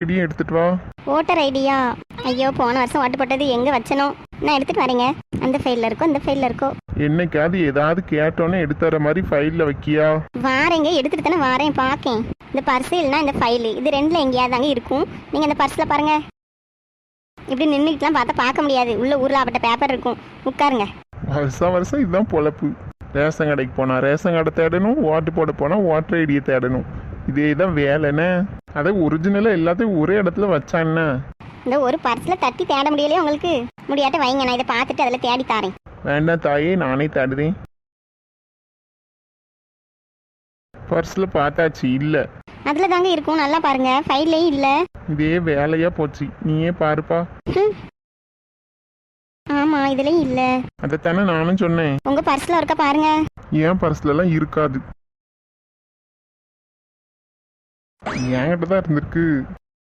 ஐடியும் எடுத்துட்டு வா. Voter idea? ஐயோ, போன வருஷம் ஓட்டு போட்டது எங்கே வச்சனோ. நான் எடுத்துட்டு வரேங்க. அந்த ஃபைலில் இருக்கோ, இந்த ஃபைலில் இருக்கோ. என்னைக்காவது ஏதாவது கேட்டோன்னே எடுத்துற மாதிரி ஃபைலில் வைக்கியா? வாரேங்க, எடுத்துட்டு தானே வாரேன். பார்க்கேன். இந்த பர்ஸு இல்லைனா இந்த ஃபைலு, இது ரெண்டில் எங்கேயாவது தாங்க இருக்கும். நீங்கள் அந்த பர்ஸில் பாருங்க. இப்படி நின்றுக்கிட்டுலாம் பார்த்தா பார்க்க முடியாது. உள்ள ஊரில் அப்பட்ட பேப்பர் இருக்கும். உட்காருங்க. வருஷம் வருஷம் இதுதான் பொழப்பு. ரேஷன் கடைக்கு போனால் ரேஷன் கடை தேடணும், ஓட்டு போட போனால் ஓட்டர் ஐடியை தேடணும். இதே தான் வேலைன்னு. அதை ஒரிஜினலாக எல்லாத்தையும் ஒரே இடத்துல வச்சான்னா இந்த ஒரு பர்ஸில் தட்டி தேட முடியலையே உங்களுக்கு? முடியாட்ட வைங்க, நான் இதை பார்த்துட்டு அதில் தேடி தாரேன். வேண்டாம் தாயே, நானே தேடுதேன். பர்ஸில் பார்த்தாச்சு, இல்லை. அதில் தாங்க இருக்கும், நல்லா பாருங்க. ஃபைல்லையும் இல்லை. இதே வேலையாக போச்சு, நீயே பாருப்பா. ஆமாம், இதுலேயும் இல்லை. அதைத்தானே நானும் சொன்னேன். உங்கள் பர்ஸில் இருக்க பாருங்க. ஏன் பர்ஸ்லலாம் இருக்காது, என்கிட்ட தான் இருந்திருக்கு.